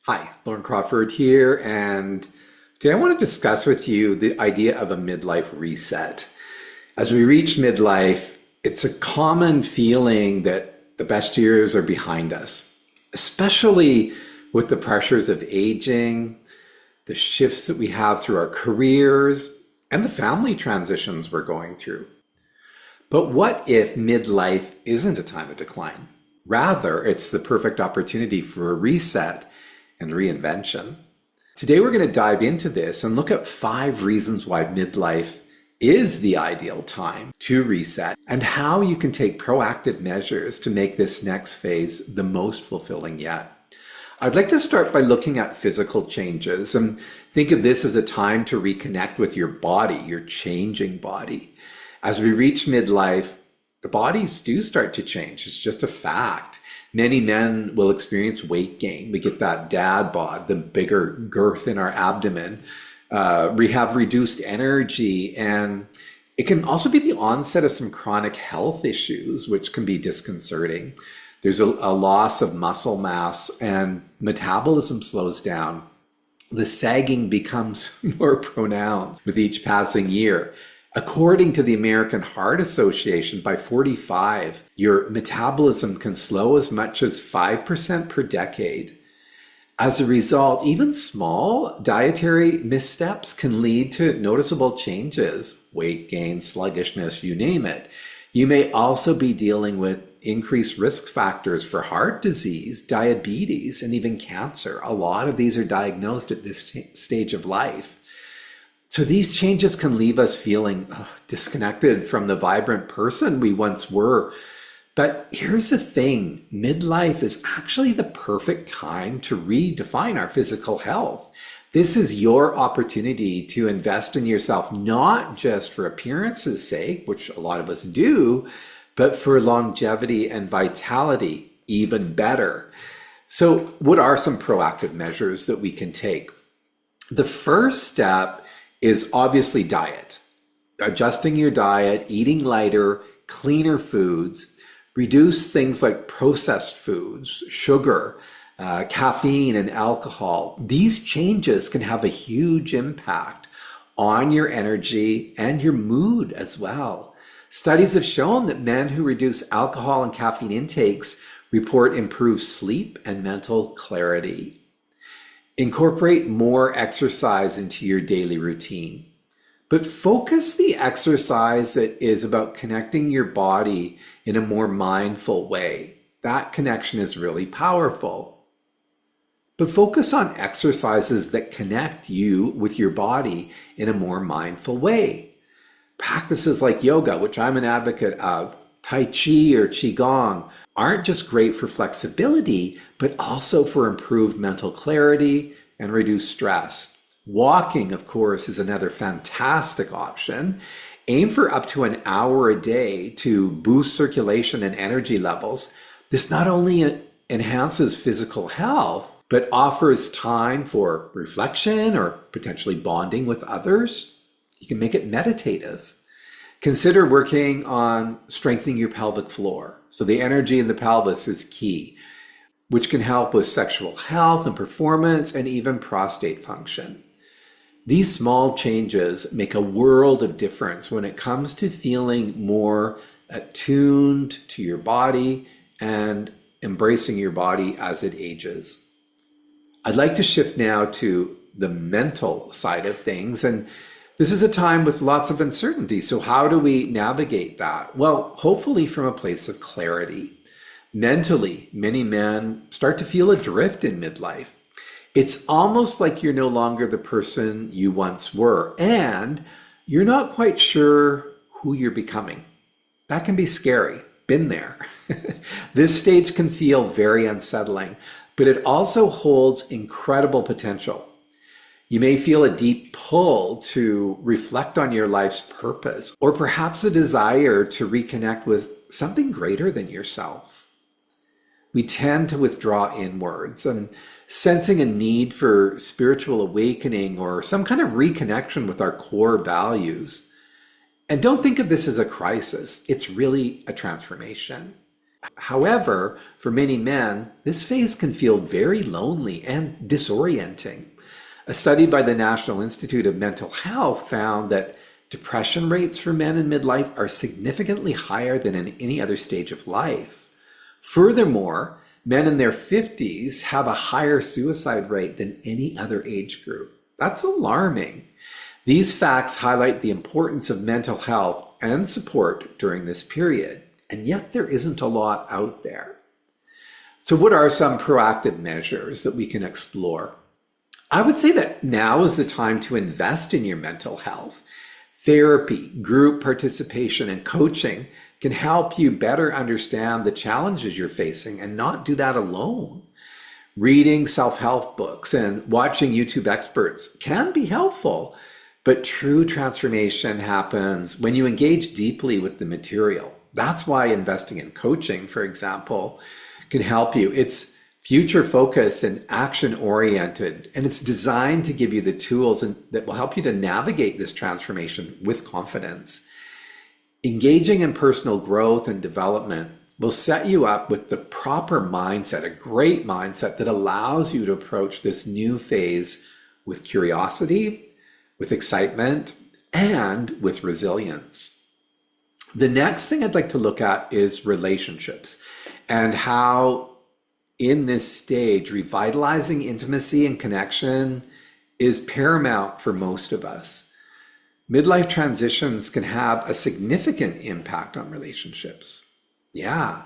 Hi, Lauren Crawford here, and today I want to discuss with you the idea of a midlife reset. As we reach midlife, it's a common feeling that the best years are behind us, especially with the pressures of aging, the shifts that we have through our careers, and the family transitions we're going through. But what if midlife isn't a time of decline? Rather, it's the perfect opportunity for a reset and reinvention. Today, we're going to dive into this and look at 5 reasons why midlife is the ideal time to reset and how you can take proactive measures to make this next phase the most fulfilling yet. I'd like to start by looking at physical changes and think of this as a time to reconnect with your body, your changing body. As we reach midlife, the bodies do start to change. It's just a fact. Many men will experience weight gain. We get that dad bod, the bigger girth in our abdomen. We have reduced energy, and it can also be the onset of some chronic health issues, which can be disconcerting. There's a loss of muscle mass and metabolism slows down. The sagging becomes more pronounced with each passing year. According to the American Heart Association, by 45, your metabolism can slow as much as 5% per decade. As a result, even small dietary missteps can lead to noticeable changes, weight gain, sluggishness, you name it. You may also be dealing with increased risk factors for heart disease, diabetes, and even cancer. A lot of these are diagnosed at this stage of life. So these changes can leave us feeling disconnected from the vibrant person we once were. But here's the thing, midlife is actually the perfect time to redefine our physical health. This is your opportunity to invest in yourself, not just for appearance's sake, which a lot of us do, but for longevity and vitality, even better. So what are some proactive measures that we can take? The first step is obviously diet. Adjusting your diet, eating lighter, cleaner foods, reduce things like processed foods, sugar, caffeine, and alcohol. These changes can have a huge impact on your energy and your mood as well. Studies have shown that men who reduce alcohol and caffeine intakes report improved sleep and mental clarity. Incorporate more exercise into your daily routine, but focus the exercise that is about connecting your body in a more mindful way. That connection is really powerful. But focus on exercises that connect you with your body in a more mindful way. Practices like yoga, which I'm an advocate of, Tai Chi or Qigong, aren't just great for flexibility, but also for improved mental clarity and reduced stress. Walking, of course, is another fantastic option. Aim for up to an hour a day to boost circulation and energy levels. This not only enhances physical health, but offers time for reflection or potentially bonding with others. You can make it meditative. Consider working on strengthening your pelvic floor. So the energy in the pelvis is key, which can help with sexual health and performance and even prostate function. These small changes make a world of difference when it comes to feeling more attuned to your body and embracing your body as it ages. I'd like to shift now to the mental side of things, and this is a time with lots of uncertainty. So how do we navigate that? Well, hopefully from a place of clarity. Mentally, many men start to feel adrift in midlife. It's almost like you're no longer the person you once were, and you're not quite sure who you're becoming. That can be scary. Been there. This stage can feel very unsettling, but it also holds incredible potential. You may feel a deep pull to reflect on your life's purpose, or perhaps a desire to reconnect with something greater than yourself. We tend to withdraw inwards and sensing a need for spiritual awakening or some kind of reconnection with our core values. And don't think of this as a crisis. It's really a transformation. However, for many men, this phase can feel very lonely and disorienting. A study by the National Institute of Mental Health found that depression rates for men in midlife are significantly higher than in any other stage of life. Furthermore, men in their 50s have a higher suicide rate than any other age group. That's alarming. These facts highlight the importance of mental health and support during this period, and yet there isn't a lot out there. So what are some proactive measures that we can explore? I would say that now is the time to invest in your mental health. Therapy, group participation, and coaching can help you better understand the challenges you're facing and not do that alone. Reading self-help books and watching YouTube experts can be helpful, but true transformation happens when you engage deeply with the material. That's why investing in coaching, for example, can help you. It's future focused and action oriented, and it's designed to give you the tools that will help you to navigate this transformation with confidence. Engaging in personal growth and development will set you up with the proper mindset, a great mindset that allows you to approach this new phase with curiosity, with excitement, and with resilience. The next thing I'd like to look at is relationships and how in this stage, revitalizing intimacy and connection is paramount for most of us. Midlife transitions can have a significant impact on relationships. Yeah.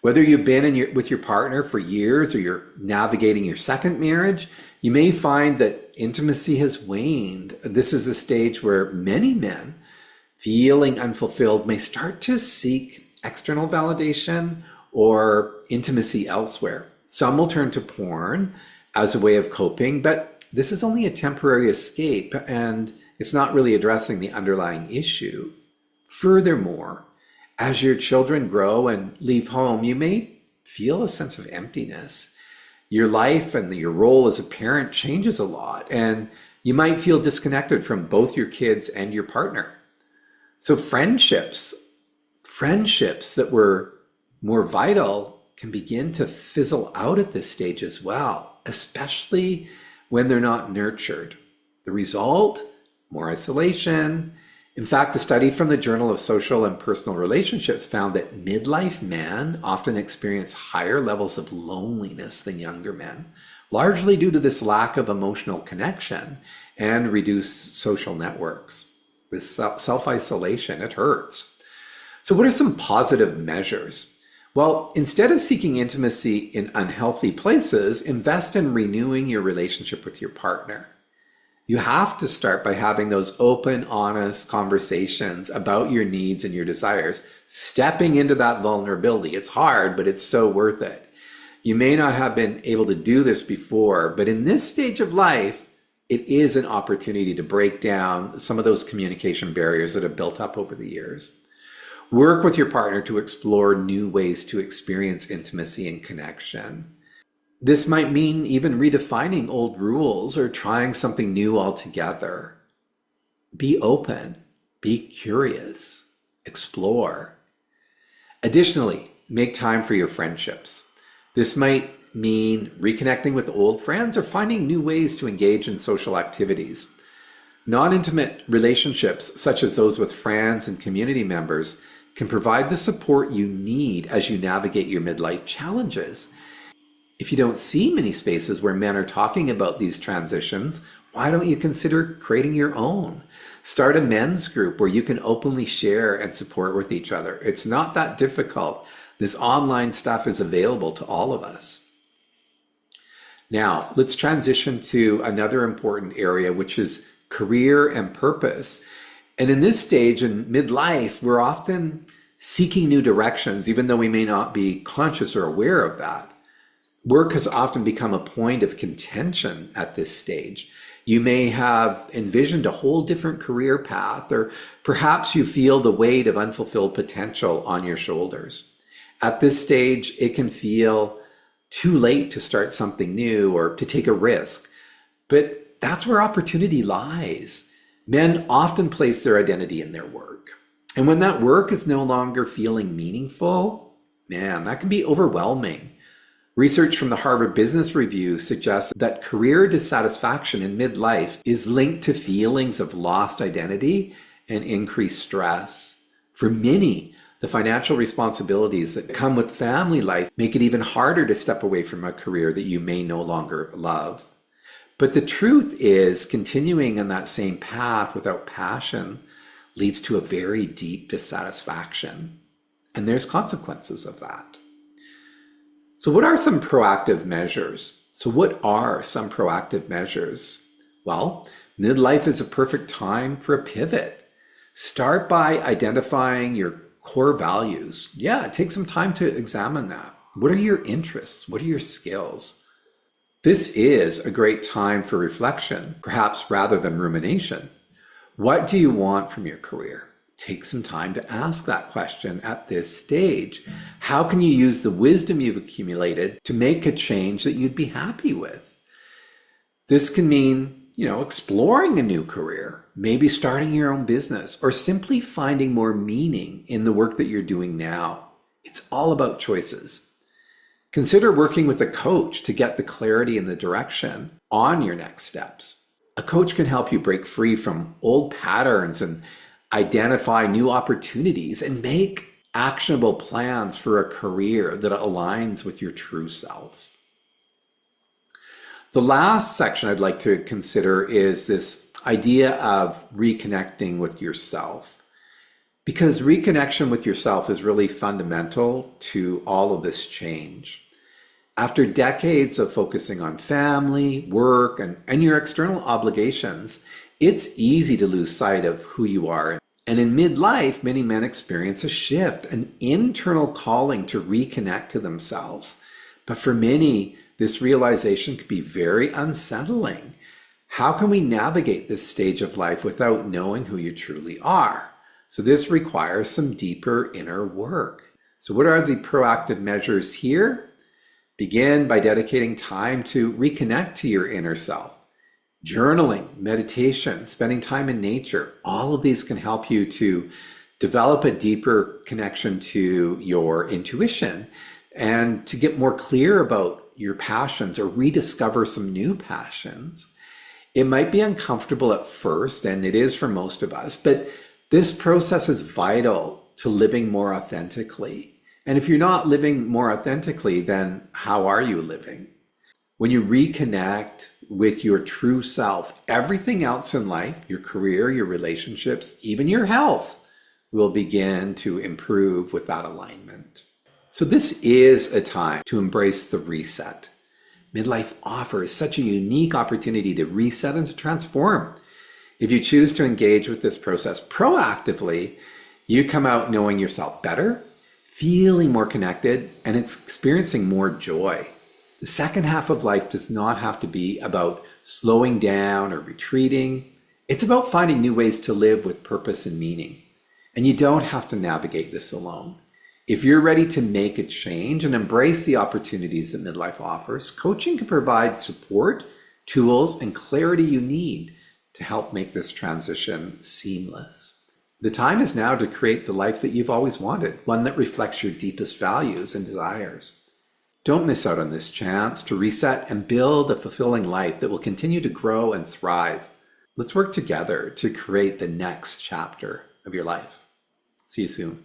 Whether you've been with your partner for years or you're navigating your second marriage, you may find that intimacy has waned. This is a stage where many men, feeling unfulfilled, may start to seek external validation or intimacy elsewhere. Some will turn to porn as a way of coping, but this is only a temporary escape and it's not really addressing the underlying issue. Furthermore, as your children grow and leave home, you may feel a sense of emptiness. Your life and your role as a parent changes a lot, and you might feel disconnected from both your kids and your partner. So friendships that were more vital can begin to fizzle out at this stage as well, especially when they're not nurtured. The result, more isolation. In fact, a study from the Journal of Social and Personal Relationships found that midlife men often experience higher levels of loneliness than younger men, largely due to this lack of emotional connection and reduced social networks. This self-isolation, it hurts. So what are some positive measures? Well, instead of seeking intimacy in unhealthy places, invest in renewing your relationship with your partner. You have to start by having those open, honest conversations about your needs and your desires, stepping into that vulnerability. It's hard, but it's so worth it. You may not have been able to do this before, but in this stage of life, it is an opportunity to break down some of those communication barriers that have built up over the years. Work with your partner to explore new ways to experience intimacy and connection. This might mean even redefining old rules or trying something new altogether. Be open, be curious, explore. Additionally, make time for your friendships. This might mean reconnecting with old friends or finding new ways to engage in social activities. Non-intimate relationships, such as those with friends and community members, can provide the support you need as you navigate your midlife challenges. If you don't see many spaces where men are talking about these transitions, why don't you consider creating your own? Start a men's group where you can openly share and support with each other. It's not that difficult. This online stuff is available to all of us. Now, let's transition to another important area, which is career and purpose. And in this stage in midlife, we're often seeking new directions, even though we may not be conscious or aware of that. Work has often become a point of contention at this stage. You may have envisioned a whole different career path, or perhaps you feel the weight of unfulfilled potential on your shoulders. At this stage, it can feel too late to start something new or to take a risk. But that's where opportunity lies. Men often place their identity in their work. And when that work is no longer feeling meaningful, man, that can be overwhelming. Research from the Harvard Business Review suggests that career dissatisfaction in midlife is linked to feelings of lost identity and increased stress. For many, the financial responsibilities that come with family life make it even harder to step away from a career that you may no longer love. But the truth is, continuing on that same path without passion leads to a very deep dissatisfaction. And there's consequences of that. So what are some proactive measures? Well, midlife is a perfect time for a pivot. Start by identifying your core values. Yeah, take some time to examine that. What are your interests? What are your skills? This is a great time for reflection, perhaps rather than rumination. What do you want from your career? Take some time to ask that question at this stage. How can you use the wisdom you've accumulated to make a change that you'd be happy with? This can mean, exploring a new career, maybe starting your own business, or simply finding more meaning in the work that you're doing now. It's all about choices. Consider working with a coach to get the clarity and the direction on your next steps. A coach can help you break free from old patterns and identify new opportunities and make actionable plans for a career that aligns with your true self. The last section I'd like to consider is this idea of reconnecting with yourself. Because reconnection with yourself is really fundamental to all of this change. After decades of focusing on family, work, and your external obligations, it's easy to lose sight of who you are. And in midlife, many men experience a shift, an internal calling to reconnect to themselves. But for many, this realization can be very unsettling. How can we navigate this stage of life without knowing who you truly are? So this requires some deeper inner work. So what are the proactive measures here? Begin by dedicating time to reconnect to your inner self. Journaling, meditation, spending time in nature, all of these can help you to develop a deeper connection to your intuition and to get more clear about your passions or rediscover some new passions. It might be uncomfortable at first, and it is for most of us, but this process is vital to living more authentically. And if you're not living more authentically, then how are you living? When you reconnect with your true self, everything else in life, your career, your relationships, even your health, will begin to improve with that alignment. So this is a time to embrace the reset. Midlife offers such a unique opportunity to reset and to transform. If you choose to engage with this process proactively, you come out knowing yourself better, feeling more connected, and experiencing more joy. The second half of life does not have to be about slowing down or retreating. It's about finding new ways to live with purpose and meaning. And you don't have to navigate this alone. If you're ready to make a change and embrace the opportunities that midlife offers, coaching can provide support, tools, and clarity you need to help make this transition seamless. The time is now to create the life that you've always wanted, one that reflects your deepest values and desires. Don't miss out on this chance to reset and build a fulfilling life that will continue to grow and thrive. Let's work together to create the next chapter of your life. See you soon.